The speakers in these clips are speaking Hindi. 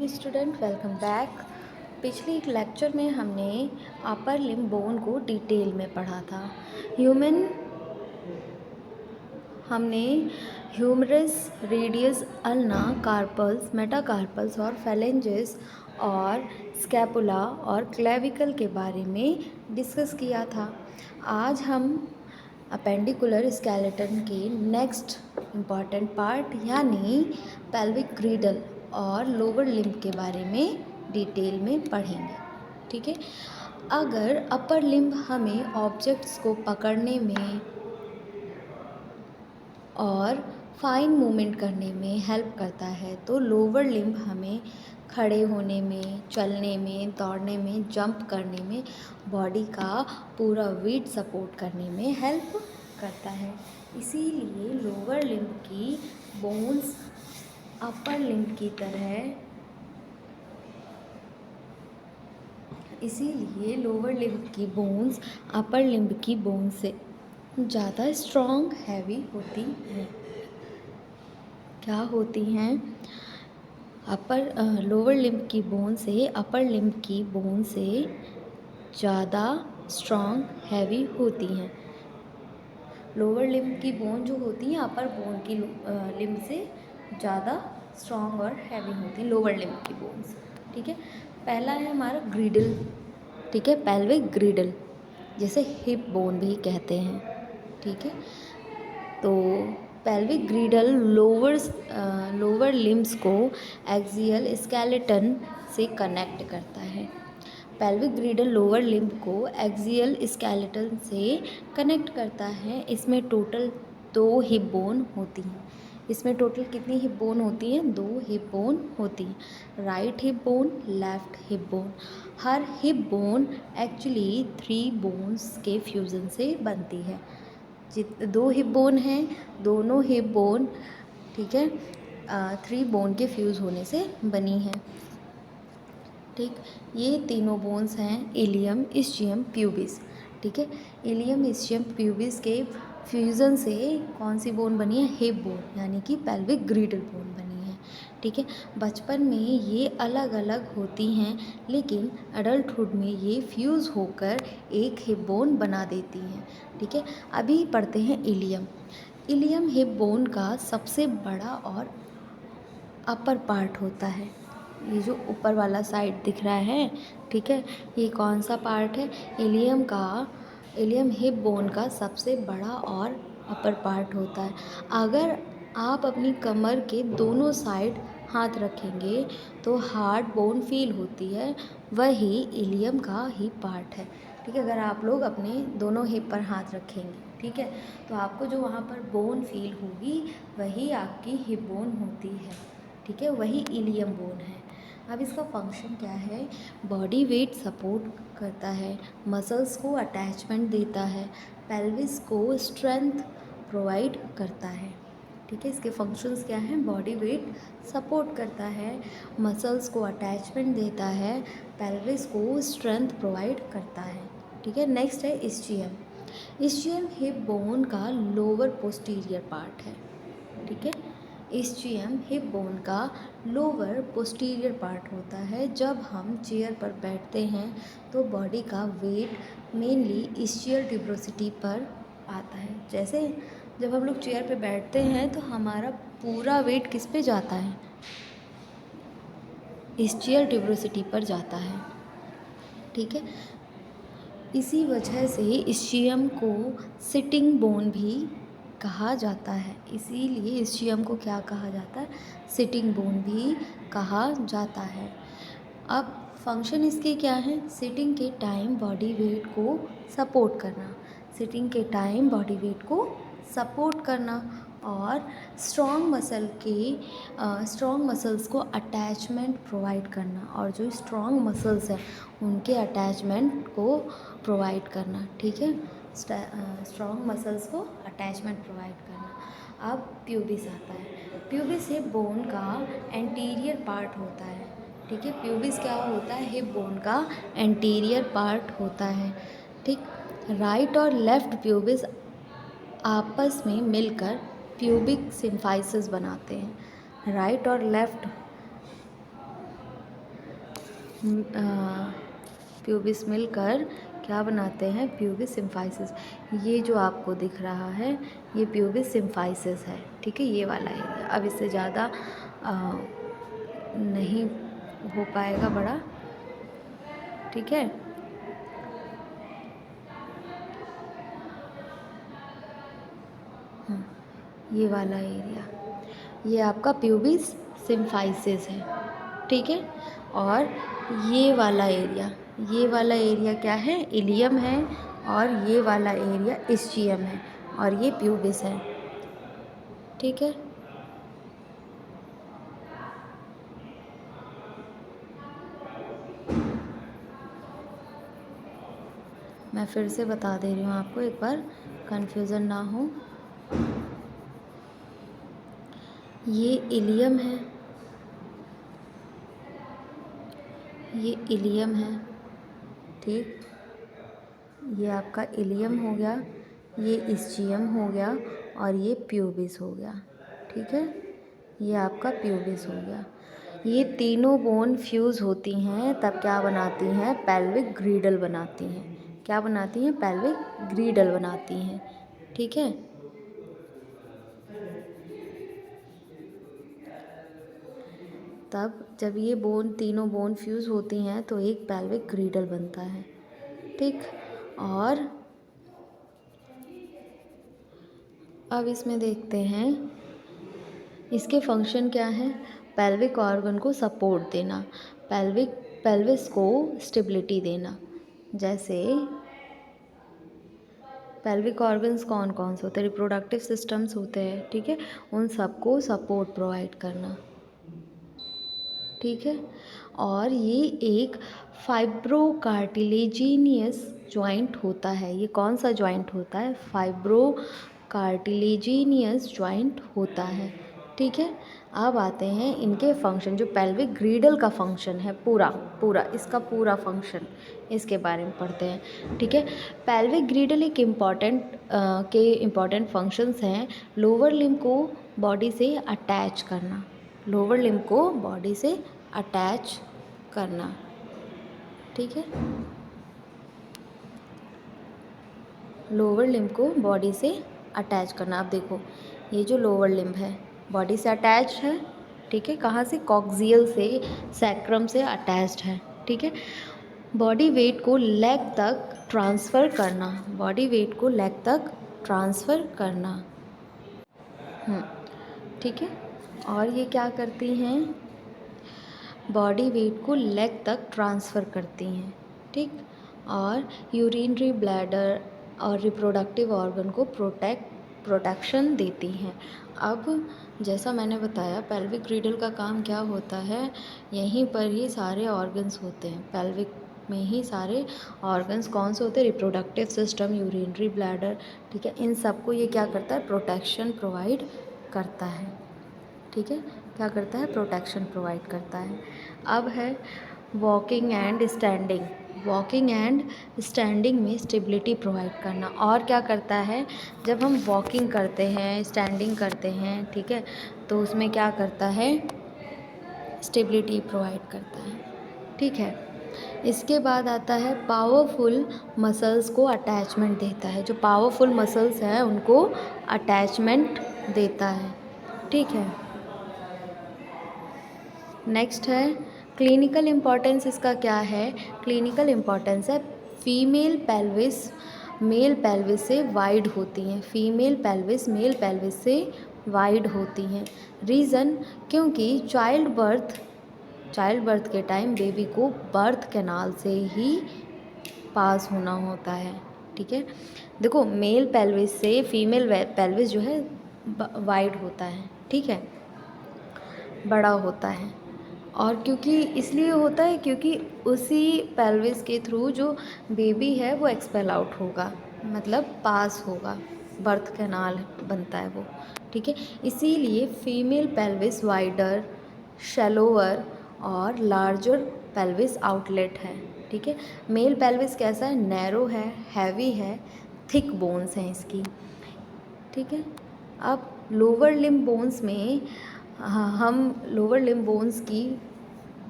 Student welcome back. पिछले एक लेक्चर में हमने अपर लिम्ब बोन को डिटेल में पढ़ा था। हमने humerus, radius, ulna, carpals, metacarpals और फेलेंजेस और स्कैपुला और क्लेविकल के बारे में डिस्कस किया था। आज हम अपेंडिकुलर स्केलेटन के नेक्स्ट इम्पॉर्टेंट पार्ट यानी पेल्विक ग्रीडल और लोअर लिम्ब के बारे में डिटेल में पढ़ेंगे। ठीक है। अगर अपर लिम्ब हमें ऑब्जेक्ट्स को पकड़ने में और फाइन मूवमेंट करने में हेल्प करता है तो लोअर लिम्ब हमें खड़े होने में, चलने में, दौड़ने में, जंप करने में, बॉडी का पूरा वेट सपोर्ट करने में हेल्प करता है। इसीलिए लोअर लिम्ब की बोन्स अपर लिम्ब की तरह इसीलिए लोअर लिम्ब की बोन्स अपर लिम्ब की बोन्स से ज़्यादा स्ट्रॉन्ग, हैवी होती हैं। क्या होती हैं? लोअर लिम्ब की बोन से अपर लिम्ब की बोन से ज़्यादा स्ट्रॉन्ग, हैवी होती हैं। लोअर लिम्ब की बोन जो होती है अपर बोन की लिम्ब से ज़्यादा स्ट्रॉन्ग और हैवी होती हैं लोअर लिम्ब की बोन्स। ठीक है। पहला है हमारा ग्रीडल। ठीक है, पेल्विक ग्रीडल, जैसे हिप बोन भी कहते हैं। ठीक है। तो पेल्विक ग्रीडल लोअर लिम्ब्स को एक्सियल स्केलेटन से कनेक्ट करता है। पेल्विक ग्रीडल लोअर लिम्ब को एक्सियल स्केलेटन से कनेक्ट करता है। इसमें टोटल 2 हिप बोन होती हैं। इसमें टोटल कितनी हिप बोन होती हैं? 2 हिप बोन होती हैं। Right hip bone, left hip bone. हर हिप बोन एक्चुअली 3 बोन्स के फ्यूज़न से बनती है। 2 हिप बोन हैं, दोनों हिप बोन, ठीक है, 3 बोन के फ्यूज़ होने से बनी है। ठीक, ये तीनों बोन्स हैं इलियम, इस्चियम, प्यूबिस। ठीक है, इलियम, इस्चियम, प्यूबिस के फ्यूज़न से कौन सी बोन बनी है? हिप बोन, यानी कि पेल्विक ग्रीडल बोन बनी है। ठीक है। बचपन में ये अलग अलग होती हैं, लेकिन अडल्टहुड में ये फ्यूज़ होकर एक हिप बोन बना देती हैं। ठीक है। अभी पढ़ते हैं इलियम। इलियम हिप बोन का सबसे बड़ा और अपर पार्ट होता है। ये जो ऊपर वाला साइड दिख रहा है, ठीक है, ये कौन सा पार्ट है? इलियम हिप बोन का सबसे बड़ा और अपर पार्ट होता है। अगर आप अपनी कमर के दोनों साइड हाथ रखेंगे तो हार्ड बोन फील होती है, वही इलियम का ही पार्ट है। ठीक है। अगर आप लोग अपने दोनों हिप पर हाथ रखेंगे, ठीक है, तो आपको जो वहाँ पर बोन फील होगी वही आपकी हिप बोन होती है। ठीक है, वही इलियम बोन है। अब इसका फंक्शन क्या है? बॉडी वेट सपोर्ट करता है, मसल्स को अटैचमेंट देता है, पेल्विस को स्ट्रेंथ प्रोवाइड करता है। ठीक है, इसके फंक्शंस क्या हैं? बॉडी वेट सपोर्ट करता है, मसल्स को अटैचमेंट देता है, पेल्विस को स्ट्रेंथ प्रोवाइड करता है। ठीक है। नेक्स्ट है इस्चियम। इस्चियम हिप बोन का लोअर पोस्टीरियर पार्ट है। ठीक है। इस्चियम हिप बोन का लोअर पोस्टीरियर पार्ट होता है। जब हम चेयर पर बैठते हैं तो बॉडी का वेट मेनली इस्चियल ट्यूब्रोसिटी पर आता है। जैसे जब हम लोग चेयर पर बैठते हैं तो हमारा पूरा वेट किस पे जाता है? इस्चियल ट्यूब्रोसिटी पर जाता है। ठीक है। इसी वजह से इस्चियम को सिटिंग बोन भी कहा जाता है। इसीलिए इस्चियम को क्या कहा जाता है? सिटिंग बोन भी कहा जाता है। अब फंक्शन इसके क्या हैं? सिटिंग के टाइम बॉडी वेट को सपोर्ट करना, सिटिंग के टाइम बॉडी वेट को सपोर्ट करना और स्ट्रॉन्ग मसल्स को अटैचमेंट प्रोवाइड करना, और जो स्ट्रॉन्ग मसल्स हैं उनके अटैचमेंट को प्रोवाइड करना। ठीक है, स्ट्रॉन्ग मसल्स को अटैचमेंट प्रोवाइड करना। अब प्यूबिस आता है। प्यूबिस हिप बोन का एंटीरियर पार्ट होता है। ठीक है, प्यूबिस क्या होता है? हिप बोन का एंटीरियर पार्ट होता है। ठीक, राइट और लेफ्ट प्यूबिस आपस में मिलकर प्यूबिक सिम्फाइसिस बनाते हैं। राइट और लेफ्ट प्यूबिस मिलकर क्या बनाते हैं, प्यूबिस सिम्फाइसिस। ये जो आपको दिख रहा है ये प्यूबिस सिम्फाइसिस है, ठीक है, ये वाला एरिया। अब इससे ज़्यादा नहीं हो पाएगा बड़ा, ठीक है। ये वाला एरिया ये आपका प्यूबिस सिम्फाइसिस है, ठीक है। और ये वाला एरिया क्या है, इलियम है, और ये वाला एरिया इस्चियम है, और ये प्यूबिस है, ठीक है। मैं फिर से बता दे रही हूँ आपको, एक बार कन्फ्यूज़न ना हो। ये इलियम है, ये इलियम है, ठीक। ये आपका इलियम हो गया, ये इस्चियम हो गया, और ये प्यूबिस हो गया, ठीक है। ये आपका प्यूबिस हो गया। ये तीनों बोन फ्यूज़ होती हैं तब क्या बनाती हैं, पेल्विक ग्रीडल बनाती हैं। क्या बनाती हैं, पेल्विक ग्रीडल बनाती हैं, ठीक है। तब जब ये तीनों बोन फ्यूज़ होती हैं तो एक पेल्विक ग्रीडल बनता है, ठीक। और अब इसमें देखते हैं इसके फंक्शन क्या हैं। पेल्विक ऑर्गन को सपोर्ट देना, पेल्विस को स्टेबिलिटी देना। जैसे पेल्विक ऑर्गन्स कौन कौन से होते हैं, रिप्रोडक्टिव सिस्टम्स होते हैं, ठीक है, उन सबको सपोर्ट प्रोवाइड करना, ठीक है। और ये एक फाइब्रोकार्टिलेजिनियस जॉइंट होता है। ये कौन सा जॉइंट होता है, फाइब्रोकार्टिलेजिनियस जॉइंट होता है, ठीक है। अब आते हैं इनके फंक्शन, जो पेल्विक ग्रीडल का फंक्शन है, इसका पूरा फंक्शन इसके बारे में पढ़ते हैं, ठीक है। पेल्विक ग्रीडल एक इम्पॉर्टेंट फंक्शंस हैं। लोअर लिम्ब को बॉडी से अटैच करना, लोअर लिम्ब को बॉडी से अटैच करना, ठीक है। लोअर लिम्ब को बॉडी से अटैच करना। अब देखो ये जो लोअर लिम्ब है बॉडी से अटैच है, ठीक है। कहाँ से, कॉक्सियल से, सैक्रम से अटैच्ड है, ठीक है। बॉडी वेट को लेग तक ट्रांसफ़र करना, बॉडी वेट को लेग तक ट्रांसफ़र करना, ठीक है। और ये क्या करती हैं, बॉडी वेट को लेग तक ट्रांसफ़र करती हैं, ठीक। और यूरिनरी ब्लैडर और रिप्रोडक्टिव ऑर्गन को प्रोटेक्शन देती हैं। अब जैसा मैंने बताया पेल्विक ग्रीडल का काम क्या होता है, यहीं पर ही सारे ऑर्गन्स होते हैं, पेल्विक में ही सारे ऑर्गन्स कौन से होते हैं, रिप्रोडक्टिव सिस्टम, यूरिनरी ब्लैडर, ठीक है। इन सबको ये क्या करता है, प्रोटेक्शन प्रोवाइड करता है, ठीक है। क्या करता है, प्रोटेक्शन प्रोवाइड करता है। अब है walking and standing. Walking and standing में स्टेबिलिटी प्रोवाइड करना। और क्या करता है, जब हम वॉकिंग करते हैं, स्टैंडिंग करते हैं, ठीक है, तो उसमें क्या करता है, स्टेबिलिटी प्रोवाइड करता है, ठीक है। इसके बाद आता है पावरफुल मसल्स को अटैचमेंट देता है। जो पावरफुल मसल्स हैं उनको अटैचमेंट देता है, ठीक है। नेक्स्ट है क्लिनिकल इम्पॉर्टेंस। इसका क्या है, क्लिनिकल इम्पॉर्टेंस है फीमेल पेल्विस मेल पेल्विस से वाइड होती हैं, फीमेल पेल्विस मेल पेल्विस से वाइड होती हैं। रीज़न, क्योंकि चाइल्ड बर्थ के टाइम बेबी को बर्थ कैनाल से ही पास होना होता है, ठीक है। देखो मेल पेल्विस से फीमेल पेल्विस जो है वाइड होता है, ठीक है, बड़ा होता है। और क्योंकि इसलिए होता है क्योंकि उसी पेल्विस के थ्रू जो बेबी है वो एक्सपेल आउट होगा, मतलब पास होगा, बर्थ कैनाल बनता है वो, ठीक है। इसीलिए फीमेल पेल्विस वाइडर, शैलोअर और लार्जर पेल्विस आउटलेट है, ठीक है। मेल पेल्विस कैसा है, नैरो है, हैवी है, थिक बोन्स हैं इसकी, ठीक है। अब लोअर लिम्ब बोन्स में हम लोअर लिम्ब बोन्स की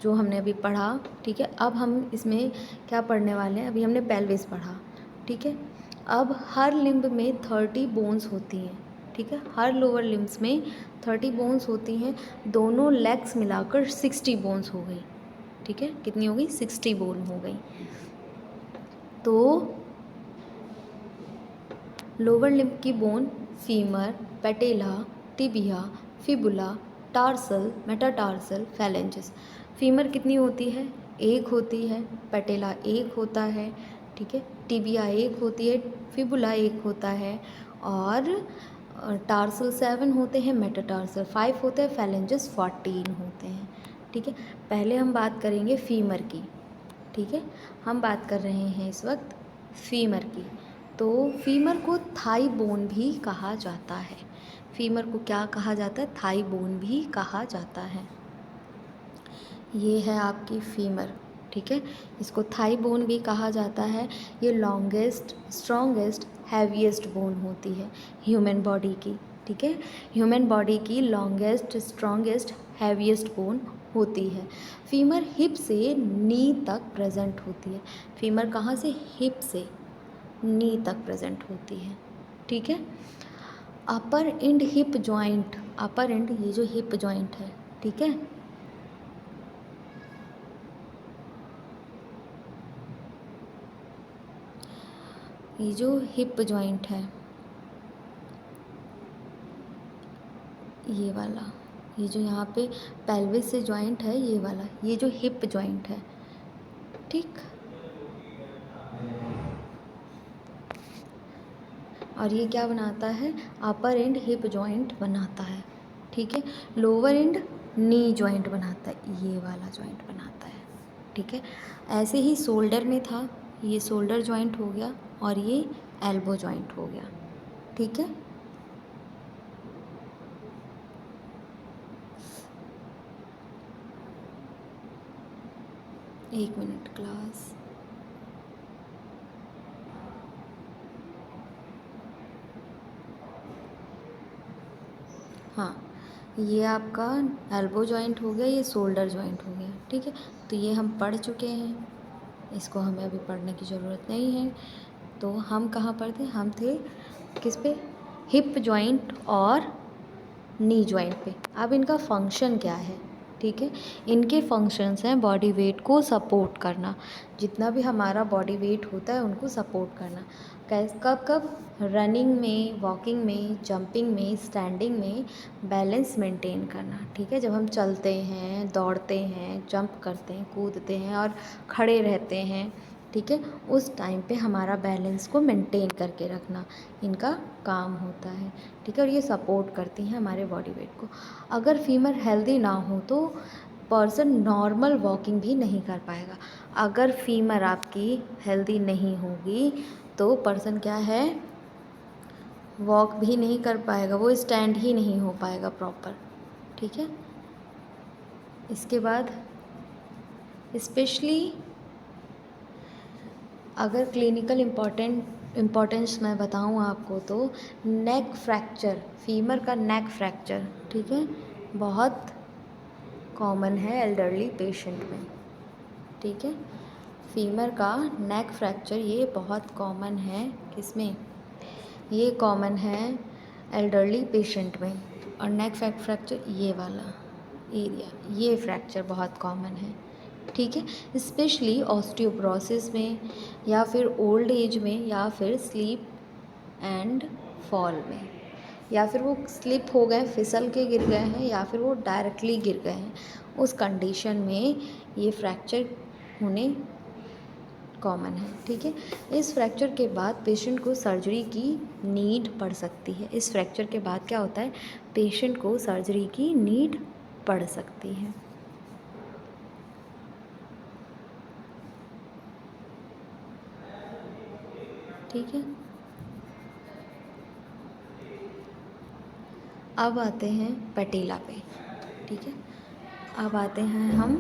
जो हमने अभी पढ़ा, ठीक है। अब हम इसमें क्या पढ़ने वाले हैं, अभी हमने पेल्विस पढ़ा, ठीक है। अब हर लिम्ब में 30 बोन्स होती हैं, ठीक है। हर लोअर लिम्ब्स में 30 बोन्स होती हैं। दोनों लेग्स मिलाकर 60 बोन्स हो गई, ठीक है। कितनी हो गई? 60 बोन हो गई। तो लोअर लिम्ब की bone femur, पैटेला, tibia, fibula, tarsal, metatarsal, phalanges. Femur कितनी होती है? एक होती है। पैटेला एक होता है, ठीक है। टिबिया एक होती है, फिबुला एक होता है, और टार्सल 7 होते हैं, मेटाटार्सल 5 होते हैं, फैलेंजिस 14 होते हैं, ठीक है। पहले हम बात करेंगे फीमर की, ठीक है। हम बात कर रहे हैं इस वक्त फीमर की। तो फीमर को थाई बोन भी कहा जाता है। फीमर को क्या कहा जाता है? थाई बोन भी कहा जाता है। ये है आपकी फीमर, ठीक है। इसको थाई बोन भी कहा जाता है। ये लॉन्गेस्ट, स्ट्रॉन्गेस्ट, हैवीएस्ट बोन होती है ह्यूमन बॉडी की, ठीक है। ह्यूमन बॉडी की लॉन्गेस्ट, स्ट्रॉन्गेस्ट, हैवीएस्ट बोन होती है। फीमर हिप से नी तक प्रेजेंट होती है। फीमर कहाँ से? हिप से नी तक प्रेजेंट होती है, ठीक है। Upper end hip joint, upper end ये जो हिप जॉइंट है, ठीक है, ये जो हिप जॉइंट है, ये वाला, ये जो यहाँ पे पेल्विस से जॉइंट है, ये वाला, ये जो हिप जॉइंट है, ठीक। और ये क्या बनाता है? अपर एंड हिप जॉइंट बनाता है, ठीक है। लोअर एंड नी जॉइंट बनाता है, ये वाला जॉइंट बनाता है, ठीक है। ऐसे ही शोल्डर में था, ये शोल्डर जॉइंट हो गया और ये एल्बो जॉइंट हो गया, ठीक है। एक मिनट क्लास। हाँ, ये आपका एल्बो जॉइंट हो गया, ये शोल्डर जॉइंट हो गया, ठीक है। तो ये हम पढ़ चुके हैं, इसको हमें अभी पढ़ने की ज़रूरत नहीं है। तो हम कहाँ पर थे? हम थे किस पे? हिप जॉइंट और नी जॉइंट पे। अब इनका फंक्शन क्या है, ठीक है। इनके फंक्शंस हैं बॉडी वेट को सपोर्ट करना, जितना भी हमारा बॉडी वेट होता है उनको सपोर्ट करना। कब कब? रनिंग में, वॉकिंग में, जंपिंग में, स्टैंडिंग में बैलेंस मेंटेन करना, ठीक है। जब हम चलते हैं, दौड़ते हैं, जंप करते हैं, कूदते हैं और खड़े रहते हैं, ठीक है, उस टाइम पे हमारा बैलेंस को मेंटेन करके रखना इनका काम होता है, ठीक है। और ये सपोर्ट करती हैं हमारे बॉडी वेट को। अगर फीमर हेल्दी ना हो तो पर्सन नॉर्मल वॉकिंग भी नहीं कर पाएगा। अगर फीमर आपकी हेल्दी नहीं होगी तो पर्सन क्या है? वॉक भी नहीं कर पाएगा, वो स्टैंड ही नहीं हो पाएगा प्रॉपर, ठीक है। इसके बाद स्पेशली अगर क्लिनिकल इम्पोर्टेंस मैं बताऊँ आपको तो नेक फ्रैक्चर, फीमर का नेक फ्रैक्चर, ठीक है, बहुत कॉमन है एल्डरली पेशेंट में, ठीक है। फीमर का नेक फ्रैक्चर ये बहुत कॉमन है, किसमें? ये कॉमन है एल्डरली पेशेंट में। और नेक फ्रैक्चर ये वाला एरिया, ये फ्रैक्चर बहुत कॉमन है, ठीक है। स्पेशली ऑस्टियोपोरोसिस में, या फिर ओल्ड एज में, या फिर स्लीप एंड फॉल में, या फिर वो स्लिप हो गए, फिसल के गिर गए हैं, या फिर वो डायरेक्टली गिर गए हैं, उस कंडीशन में ये फ्रैक्चर होने कॉमन है, ठीक है। इस फ्रैक्चर के बाद पेशेंट को सर्जरी की नीड पड़ सकती है। इस फ्रैक्चर के बाद क्या होता है? पेशेंट को सर्जरी की नीड पड़ सकती है, ठीक है। अब आते हैं पैटेला पे, ठीक है। अब आते हैं हम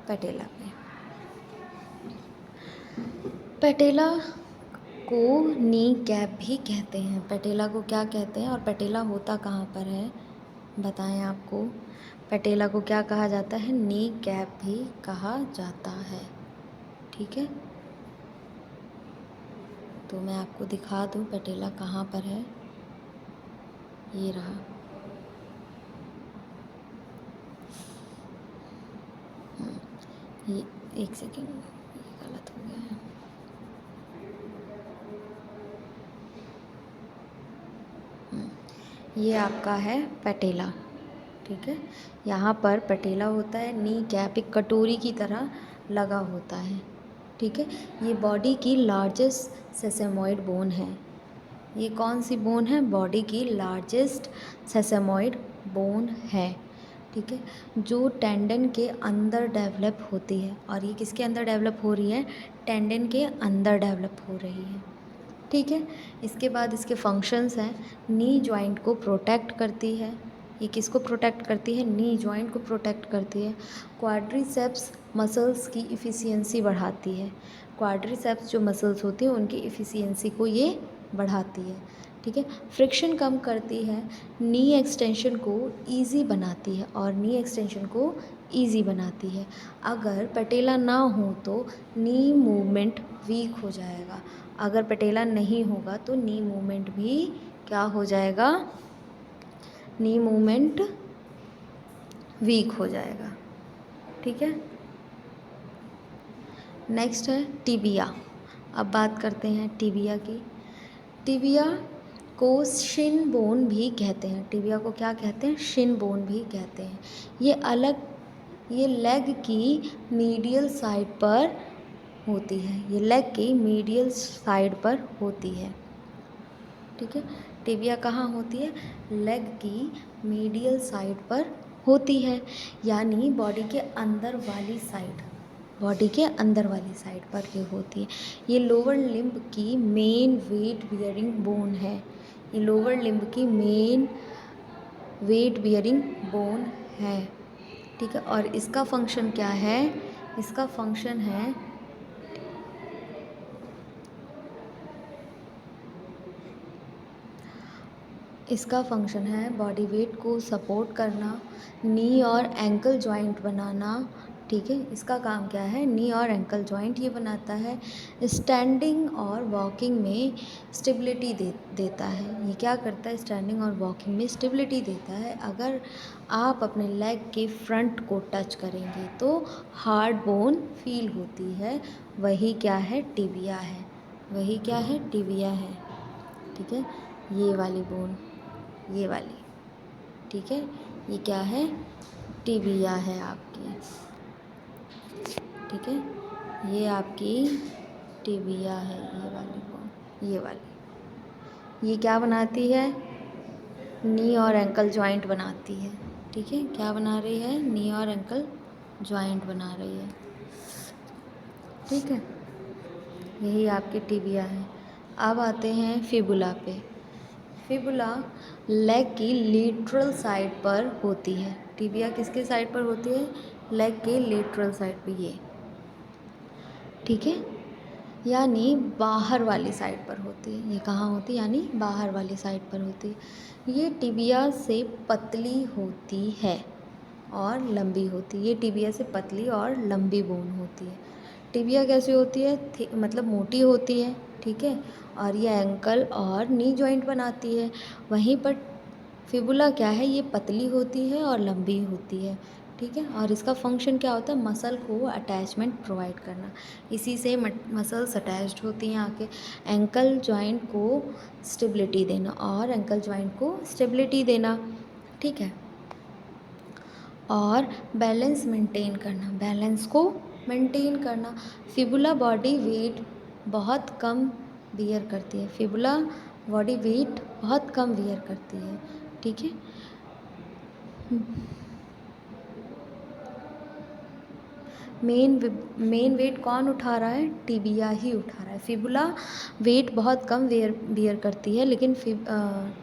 पैटेला पे। पैटेला को नी कैप भी कहते हैं। पैटेला को क्या कहते हैं और पैटेला होता कहाँ पर है बताएं आपको? पैटेला को क्या कहा जाता है? नी कैप भी कहा जाता है। ठीक है, तो मैं आपको दिखा दूँ पैटेला कहाँ पर है। ये रहा। ये एक सेकेंड, ये गलत हो गया है। ये आपका है पैटेला। ठीक है, यहाँ पर पैटेला होता है, नी कैप एक कटोरी की तरह लगा होता है। ठीक है, ये बॉडी की लार्जेस्ट सेसेमॉइड बोन है। ये कौन सी बोन है? बॉडी की लार्जेस्ट सेसेमॉइड बोन है। ठीक है, जो टेंडन के अंदर डेवलप होती है। और ये किसके अंदर डेवलप हो रही है? टेंडन के अंदर डेवलप हो रही है। ठीक है, इसके बाद इसके फंक्शंस हैं। नी जॉइंट को प्रोटेक्ट करती है। ये किसको प्रोटेक्ट करती है? नी जॉइंट को प्रोटेक्ट करती है। क्वाड्रिसेप्स मसल्स की इफ़िशियंसी बढ़ाती है। क्वाड्रिसेप्स जो मसल्स होती हैं उनकी इफ़िशियंसी को ये बढ़ाती है। ठीक है, फ्रिक्शन कम करती है। नी एक्सटेंशन को ईजी बनाती है और नी एक्सटेंशन को ईजी बनाती है। अगर पैटेला ना हो तो नी मूवमेंट वीक हो जाएगा। अगर पैटेला नहीं होगा तो नी मूवमेंट भी क्या हो जाएगा? नी मूवमेंट वीक हो जाएगा। ठीक है, नेक्स्ट है टिबिया। अब बात करते हैं टिबिया की। टिबिया को शिन बोन भी कहते हैं। टिबिया को क्या कहते हैं? शिन बोन भी कहते हैं। ये लेग की मीडियल साइड पर होती है। ये लेग की मीडियल साइड पर होती है। ठीक है, टिबिया कहाँ होती है? लेग की मीडियल साइड पर होती है, यानी बॉडी के अंदर वाली साइड, बॉडी के अंदर वाली साइड पर ये होती है। ये लोअर लिम्ब की मेन वेट बियरिंग बोन है। ये लोअर लिम्ब की मेन वेट बियरिंग बोन है। ठीक है, और इसका फंक्शन क्या है? इसका फंक्शन है बॉडी वेट को सपोर्ट करना, नी और एंकल जॉइंट बनाना। ठीक है, इसका काम क्या है? नी और एंकल जॉइंट ये बनाता है। स्टैंडिंग और वॉकिंग में स्टेबिलिटी देता है। ये क्या करता है? स्टैंडिंग और वॉकिंग में स्टेबिलिटी देता है। अगर आप अपने लेग के फ्रंट को टच करेंगे तो हार्ड बोन फील होती है। वही क्या है? टिबिया है। वही क्या है? टिबिया है। ठीक है, ये वाली बोन, ये वाली। ठीक है, ये क्या है? टिबिया है आपकी। ठीक है, ये आपकी टिबिया है, ये वाली बोन, ये वाली। ये क्या बनाती है? नी और एंकल जॉइंट बनाती है। ठीक है, क्या बना रही है? नी और एंकल जॉइंट बना रही है। ठीक है, यही आपकी टिबिया है। अब आते हैं फिबुला पे। फिबुला लेग की लेटरल साइड पर होती है। टिबिया किसके साइड पर होती है? लेग के लेटरल साइड पे ये। ठीक है, यानी बाहर वाली साइड पर होती है। ये कहाँ होती है? यानी बाहर वाली साइड पर होती है। ये टिबिया से पतली होती है और लंबी होती है। ये टिबिया से पतली और लंबी बोन होती है। टिबिया कैसी होती है? मतलब मोटी होती है। ठीक है, और ये एंकल और नी जॉइंट बनाती है। वहीं पर फिबुला क्या है? ये पतली होती है और लंबी होती है। ठीक है, और इसका फंक्शन क्या होता है? मसल को अटैचमेंट प्रोवाइड करना। इसी से मसल्स अटैच्ड होती हैं आके। एंकल जॉइंट को स्टेबिलिटी देना और एंकल जॉइंट को स्टेबिलिटी देना। ठीक है, और बैलेंस मेंटेन करना, बैलेंस को मेंटेन करना। फिबुला बॉडी वेट बहुत कम बियर करती है। फिबुला बॉडी वेट बहुत कम बियर करती है। ठीक है, मेन वेट कौन उठा रहा है? टिबिया ही उठा रहा है। फिबुला वेट बहुत कम बियर करती है, लेकिन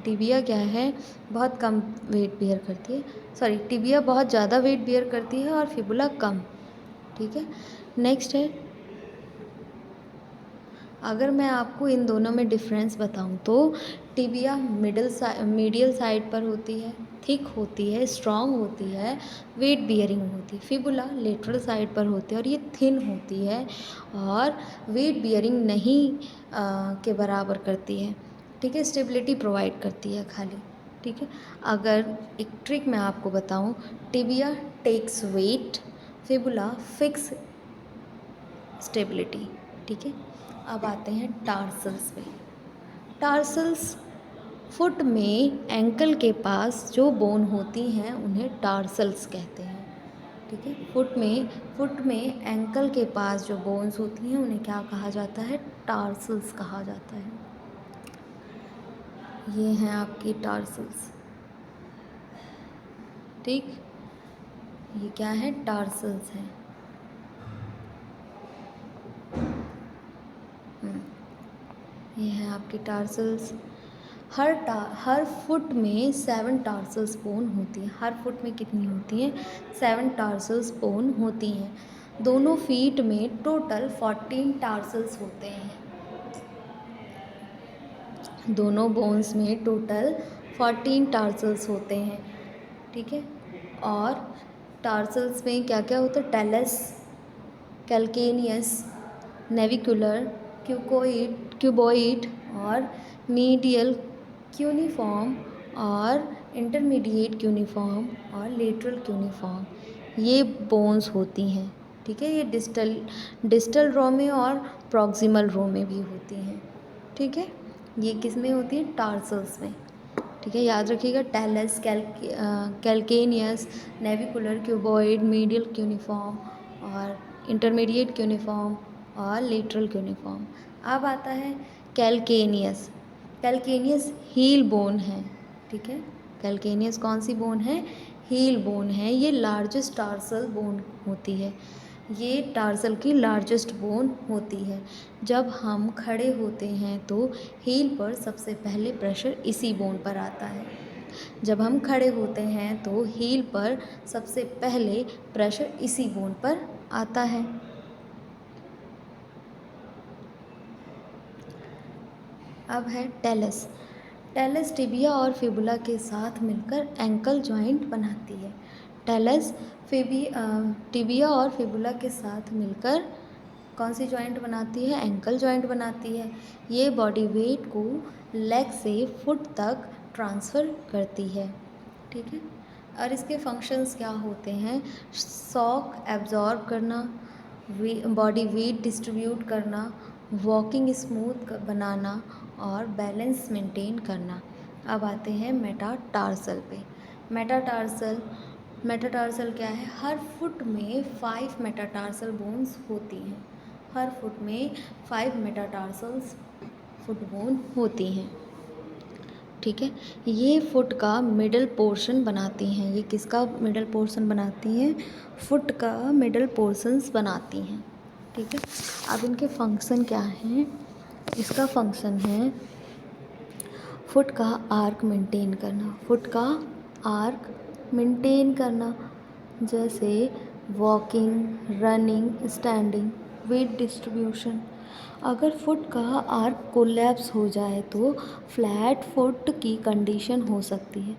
टिबिया क्या है? बहुत कम वेट बियर करती है। सॉरी, टिबिया बहुत ज़्यादा वेट बियर करती है और फिबुला कम। ठीक है, नेक्स्ट है अगर मैं आपको इन दोनों में डिफरेंस बताऊं तो टिबिया मीडियल साइड पर होती है, थिक होती है, स्ट्रॉन्ग होती है, वेट बियरिंग होती है। फिबुला लेटरल साइड पर होती है और ये थिन होती है और वेट बियरिंग नहीं के बराबर करती है। ठीक है, स्टेबिलिटी प्रोवाइड करती है खाली। ठीक है, अगर एक ट्रिक मैं आपको बताऊं, tibia takes weight, fibula fix stability. ठीक है, अब आते हैं टार्सल्स पे। टार्सल्स फुट में एंकल के पास जो बोन होती हैं उन्हें टार्सल्स कहते हैं। ठीक है, फुट में एंकल के पास जो बोन्स होती हैं उन्हें क्या कहा जाता है? टार्सल्स कहा जाता है। ये हैं आपकी टार्सल्स। ठीक, ये क्या है? टार्सल्स हैं। ये हैं आपकी टार्सल्स। हर फुट में 7 टार्सल्स बोन होती है। हर फुट में कितनी होती हैं? 7 टार्सल्स बोन होती हैं। दोनों फीट में टोटल 14 टार्सल्स होते हैं। दोनों बोन्स में टोटल 14 टार्सल्स होते हैं। ठीक है, और टार्सल्स में क्या क्या होता है? टेलस, कैल्केनियस, नेविकुलर, क्यूबॉइड और मीडियल क्यूनिफॉर्म और इंटरमीडिएट क्यूनिफॉर्म और लेटरल क्यूनिफॉर्म, ये बोन्स होती हैं। ठीक है, ये डिस्टल रो में और प्रॉक्सिमल रो में भी होती हैं। ठीक है, ये किस में होती हैं? टार्सल्स में। ठीक है, याद रखिएगा, talus, calcaneus, navicular, cuboid, medial cuneiform और इंटरमीडिएट क्यूनिफॉर्म और लेटरल क्यूनिफॉर्म। अब आता है कैल्केनियस। कैल्केनियस हील बोन है। ठीक है, कैल्केनियस कौन सी बोन है? हील बोन है। ये लार्जेस्ट टार्सल बोन होती है। ये टार्सल की लार्जेस्ट बोन होती है। जब हम खड़े होते हैं तो हील पर सबसे पहले प्रेशर इसी बोन पर आता है। जब हम खड़े होते हैं तो हील पर सबसे पहले प्रेशर इसी बोन पर आता है। अब है टेलस। टेलस टिबिया और फिबुला के साथ मिलकर एंकल जॉइंट बनाती है। टेलस टिबिया और फिबुला के साथ मिलकर कौन सी जॉइंट बनाती है? एंकल जॉइंट बनाती है। ये बॉडी वेट को लेग से फुट तक ट्रांसफ़र करती है। ठीक है, और इसके फंक्शंस क्या होते हैं? शॉक एब्जॉर्ब करना, बॉडी वेट डिस्ट्रीब्यूट करना, वॉकिंग स्मूथ बनाना और बैलेंस मेंटेन करना। अब आते हैं मेटाटार्सल पे। मेटाटार्सल क्या है? हर फुट में 5 मेटाटार्सल बोन्स होती हैं। हर फुट में 5 मेटाटार्सल्स फुट बोन होती हैं। ठीक है, ये फुट का मिडल पोर्शन बनाती हैं। ये किसका मिडल पोर्शन बनाती हैं? फुट का मिडल पोर्शंस बनाती हैं। ठीक है, अब इनके फंक्शन क्या हैं? इसका फंक्शन है फुट का आर्क मेंटेन करना। फुट का आर्क मेंटेन करना, जैसे walking, running, standing, wait distribution. अगर फुट का आर्क कोलैप्स हो जाए तो फ्लैट फुट की कंडीशन हो सकती है।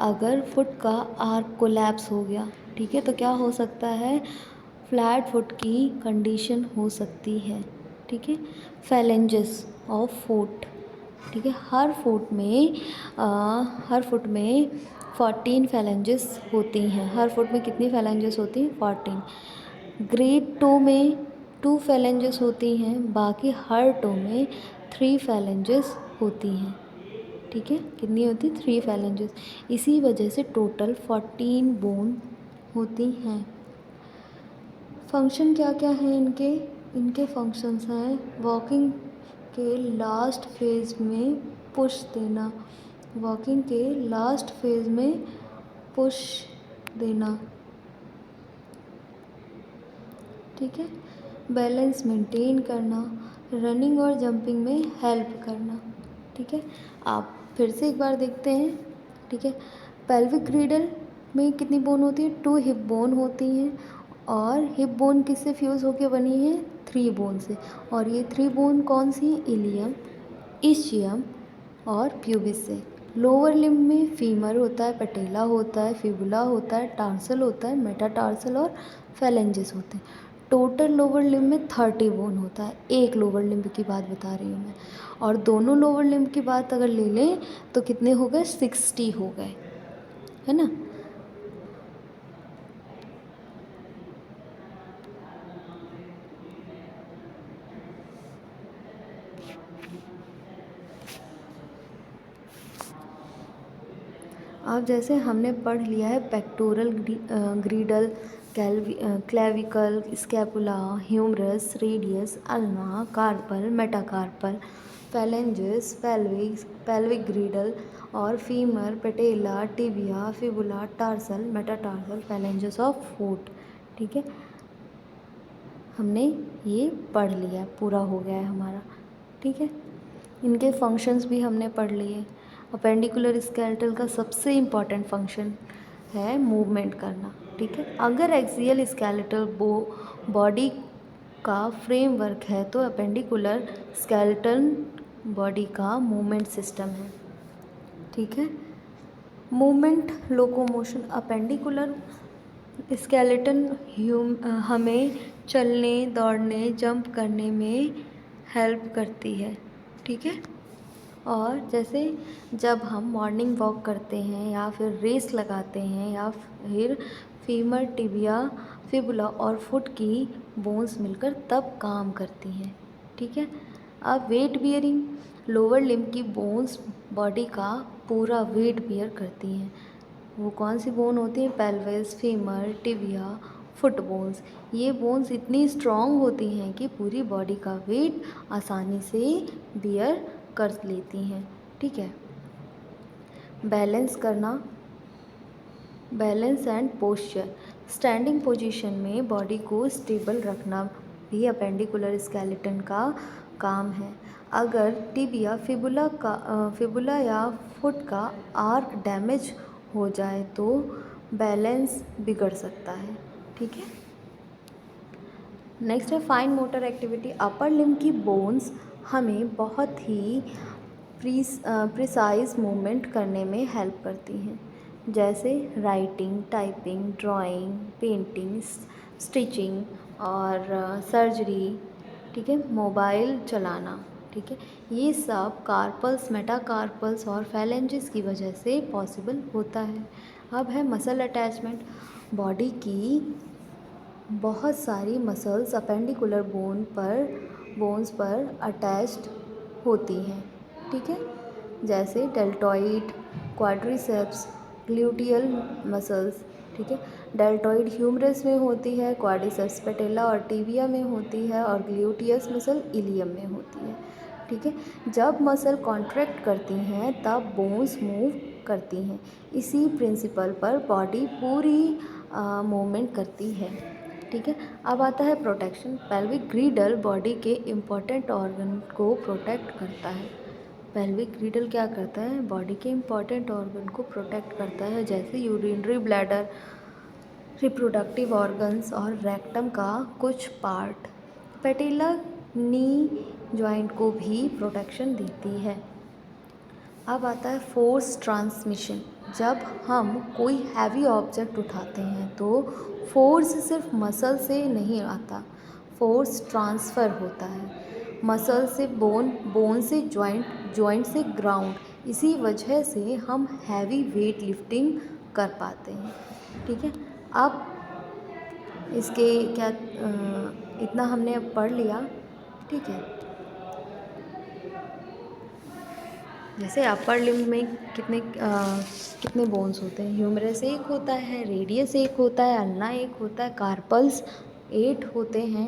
अगर फुट का आर्क कोलैप्स हो गया, ठीक है, तो क्या हो सकता है? फ्लैट फुट की कंडीशन हो सकती है। ठीक है, फैलेंजेस ऑफ फुट। ठीक है, हर फुट में 14 फैलेंजेस होती हैं। हर फुट में कितनी फैलेंजेस होती हैं? 14। ग्रेड टो में 2 फैलेंजेस होती हैं, बाकी हर टो में 3 फैलेंजेस होती हैं। ठीक है, कितनी होती? 3 फैलेंजेस। इसी वजह से टोटल 14 बोन होती हैं। फंक्शन क्या क्या हैं इनके? इनके फंक्शंस हैं वॉकिंग के लास्ट फेज में पुश देना। वॉकिंग के लास्ट फेज में पुश देना। ठीक है, बैलेंस मेंटेन करना, रनिंग और जंपिंग में हेल्प करना। ठीक है, आप फिर से एक बार देखते हैं। ठीक है, पेल्विक ग्रिडल में कितनी बोन होती है? 2 हिप बोन होती हैं और हिप बोन किससे फ्यूज़ होके बनी है? 3 बोन से। और ये 3 बोन कौन सी? इलियम, इस्चियम और प्यूबिस से। लोअर लिम्ब में फीमर होता है, पटेला होता है, फिबुला होता है, टार्सल होता है, मेटाटार्सल और फेलेंजेस होते हैं। टोटल लोअर लिम्ब में 30 बोन होता है। एक लोअर लिम्ब की बात बता रही हूँ मैं। और दोनों लोअर लिम्ब की बात अगर ले लें तो कितने हो गए? 60 हो गए, है ना। अब जैसे हमने पढ़ लिया है pectoral girdle, clavicle, scapula, humerus, radius, ulna, carpal, metacarpal, phalanges, pelvic girdle और femur, patella, tibia, fibula, tarsal, metatarsal, phalanges of foot. ठीक है, हमने ये पढ़ लिया, पूरा हो गया है हमारा। ठीक है, इनके फंक्शंस भी हमने पढ़ लिए। अपेंडिकुलर स्केलेटल का सबसे इम्पॉर्टेंट फंक्शन है मूवमेंट करना। ठीक है, अगर एक्सियल स्केलेटल बॉडी का फ्रेमवर्क है तो अपेंडिकुलर स्केलेटल बॉडी का मूवमेंट सिस्टम है। ठीक है, मूवमेंट, लोकोमोशन, अपेंडिकुलर स्केलेटन हमें चलने, दौड़ने, जंप करने में हेल्प करती है। ठीक है, और जैसे जब हम मॉर्निंग वॉक करते हैं या फिर रेस लगाते हैं या फिर फीमर, टिबिया, फिबुला और फुट की बोन्स मिलकर तब काम करती हैं। ठीक है, अब वेट बियरिंग, लोअर लिम्ब की बोन्स बॉडी का पूरा वेट बियर करती हैं। वो कौन सी बोन होती है? Pelvis, femur, tibia, foot bones. ये बोन्स इतनी स्ट्रॉन्ग होती हैं कि पूरी बॉडी का वेट आसानी से बियर कर लेती हैं। ठीक है, बैलेंस करना, balance and posture, standing position में बॉडी को स्टेबल रखना भी अपेंडिकुलर स्केलेटन का काम है। अगर टिबिया, फिबुला या फुट का आर्क डैमेज हो जाए तो बैलेंस बिगड़ सकता है। ठीक है, नेक्स्ट है fine motor activity. Upper limb की बोन्स हमें बहुत ही प्रिसाइज मूवमेंट करने में हेल्प करती हैं, जैसे writing, typing, drawing, painting, stitching और सर्जरी। ठीक है, मोबाइल चलाना। ठीक है, ये सब कार्पल्स, मेटाकार्पल्स और फैलेंजेस की वजह से पॉसिबल होता है। अब है मसल अटैचमेंट। बॉडी की बहुत सारी मसल्स अपेंडिकुलर बोन्स पर अटैच्ड होती हैं। ठीक है, जैसे डेल्टॉइड, क्वाड्रिसेप्स, ग्लूटियल मसल्स। ठीक है, डेल्टॉइड ह्यूमरस में होती है, क्वाड्रिसेप्स पेटेला और टिबिया में होती है और ग्लूटियस मसल इलियम में होती है। ठीक है, जब मसल कॉन्ट्रैक्ट करती हैं तब बोन्स मूव करती हैं। इसी प्रिंसिपल पर बॉडी पूरी मूवमेंट करती है। ठीक है, अब आता है प्रोटेक्शन। पेल्विक ग्रीडल बॉडी के इम्पॉर्टेंट ऑर्गन को प्रोटेक्ट करता है। पेल्विक ग्रीडल क्या करता है? बॉडी के इम्पॉर्टेंट ऑर्गन को प्रोटेक्ट करता है, जैसे यूरिनरी ब्लैडर, रिप्रोडक्टिव ऑर्गन्स और रेक्टम का कुछ पार्ट। पेटिला नी जॉइंट को भी प्रोटेक्शन देती है। अब आता है फोर्स ट्रांसमिशन। जब हम कोई हैवी ऑब्जेक्ट उठाते हैं तो फोर्स सिर्फ मसल से नहीं आता, फोर्स ट्रांसफ़र होता है मसल से बोन, बोन से जॉइंट, जॉइंट से ग्राउंड। इसी वजह से हम हैवी वेट लिफ्टिंग कर पाते हैं। ठीक है, अब इसके क्या इतना हमने अब पढ़ लिया। ठीक है, जैसे अपर लिम्ब में कितने बोन्स होते हैं? ह्यूमरस एक होता है, रेडियस एक होता है, अल्ना एक होता है, कार्पल्स 8 होते हैं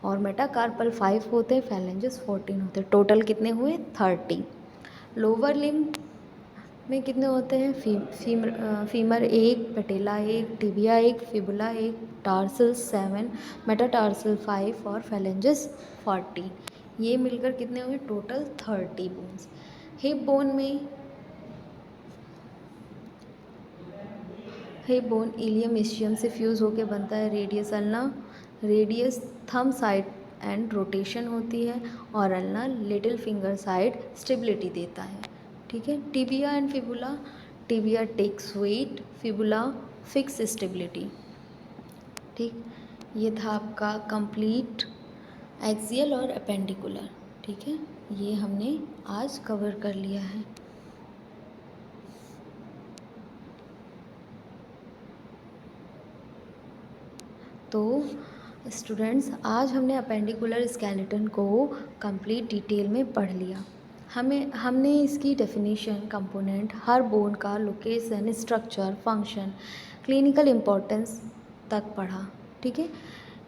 और मेटाकार्पल 5 होते हैं, फैलेंजेस 14 होते हैं। टोटल कितने हुए? 30। लोअर लिम्ब में कितने होते हैं? Femur 1, patella 1, tibia 1, fibula 1, tarsal 7, metatarsal 5 और फैलेंजेस 14। ये मिलकर कितने हुए? Total 30 bones. है बोन इलियम इस्चियम से फ्यूज़ होकर बनता है। Radius ulna, radius thumb side and rotation होती है, और ulna little finger side stability देता है। ठीक है। Tibia and fibula, tibia takes weight, fibula fix stability. ठीक, ये था आपका कंप्लीट एक्सियल और अपेंडिकुलर। ठीक है, ये हमने आज कवर कर लिया है। तो स्टूडेंट्स, आज हमने अपेंडिकुलर स्केलेटन को कंप्लीट डिटेल में पढ़ लिया। हमने इसकी डेफिनेशन, कंपोनेंट, हर बोन का location, structure, function, clinical importance तक पढ़ा। ठीक है।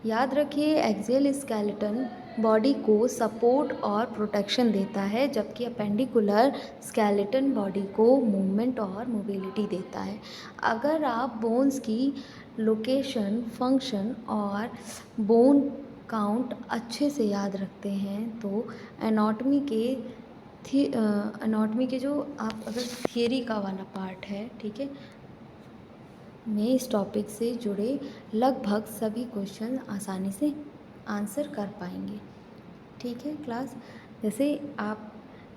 याद रखिए, एक्सियल स्केलेटन बॉडी को सपोर्ट और प्रोटेक्शन देता है, जबकि अपेंडिकुलर स्केलेटन बॉडी को मूवमेंट और मोबिलिटी देता है। अगर आप बोन्स की लोकेशन, फंक्शन और बोन काउंट अच्छे से याद रखते हैं तो एनाटॉमी के जो आप अगर थियरी का वाला पार्ट है, ठीक है, में इस टॉपिक से जुड़े लगभग सभी क्वेश्चन आसानी से आंसर कर पाएंगे। ठीक है क्लास, जैसे आप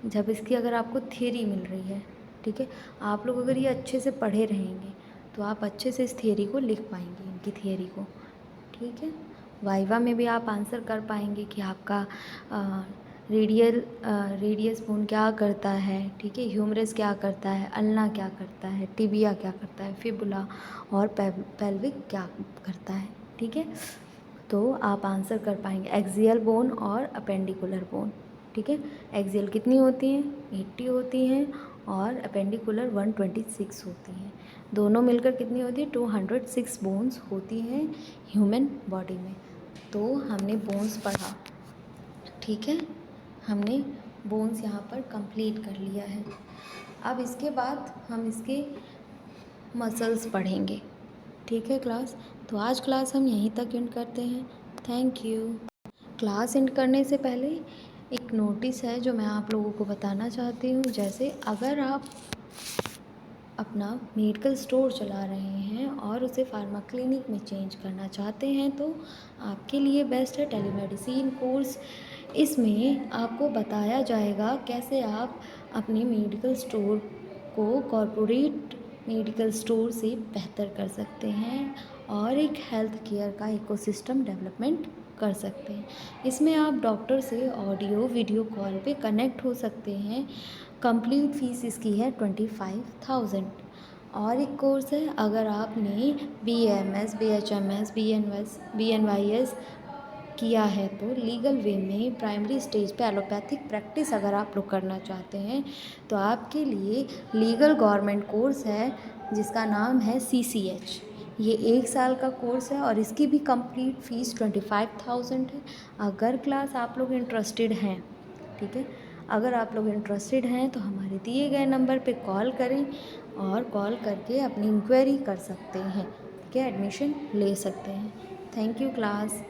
जब इसकी अगर आपको थियरी मिल रही है, ठीक है, आप लोग अगर ये अच्छे से पढ़े रहेंगे तो आप अच्छे से इस थियरी को लिख पाएंगे, इनकी थियरी को। ठीक है, वाइवा में भी आप आंसर कर पाएंगे कि आपका रेडियस बोन क्या करता है, ठीक है, ह्यूमरस क्या करता है, अल्ना क्या करता है, टिबिया क्या करता है, फिबुला और पेल्विक क्या करता है। ठीक है, तो आप आंसर कर पाएंगे एक्सियल बोन और अपेंडिकुलर बोन। ठीक है, एक्सियल कितनी होती हैं, 80 होती हैं, और अपेंडिकुलर 126 होती हैं। दोनों मिलकर कितनी होती है, 206 बोन्स होती हैं ह्यूमन बॉडी में। तो हमने बोन्स पढ़ा। ठीक है, हमने बोन्स यहाँ पर कंप्लीट कर लिया है। अब इसके बाद हम इसके मसल्स पढ़ेंगे। ठीक है क्लास, तो आज क्लास हम यहीं तक एंड करते हैं। Thank you. क्लास एंड करने से पहले एक नोटिस है जो मैं आप लोगों को बताना चाहती हूँ। जैसे अगर आप अपना मेडिकल स्टोर चला रहे हैं और उसे फार्मा क्लिनिक में चेंज करना चाहते हैं तो आपके लिए बेस्ट है टेलीमेडिसिन कोर्स। इसमें आपको बताया जाएगा कैसे आप अपने मेडिकल स्टोर को कॉरपोरेट मेडिकल स्टोर से बेहतर कर सकते हैं और एक हेल्थ केयर का इकोसिस्टम डेवलपमेंट कर सकते हैं। इसमें आप डॉक्टर से ऑडियो वीडियो कॉल पे कनेक्ट हो सकते हैं। कंप्लीट फ़ीस इसकी है 25,000। और एक कोर्स है, अगर आपने BAMS, BHMS, BNYS किया है तो लीगल वे में प्राइमरी स्टेज पे एलोपैथिक प्रैक्टिस अगर आप लोग करना चाहते हैं तो आपके लिए लीगल गवर्नमेंट कोर्स है जिसका नाम है CCH। ये 1 साल का कोर्स है और इसकी भी कंप्लीट फ़ीस 25,000 है। अगर क्लास आप लोग इंटरेस्टेड हैं, ठीक है, अगर आप लोग इंटरेस्टेड हैं तो हमारे दिए गए नंबर पे कॉल करें और कॉल करके अपनी इंक्वायरी कर सकते हैं, ठीक है, एडमिशन ले सकते हैं। Thank you class.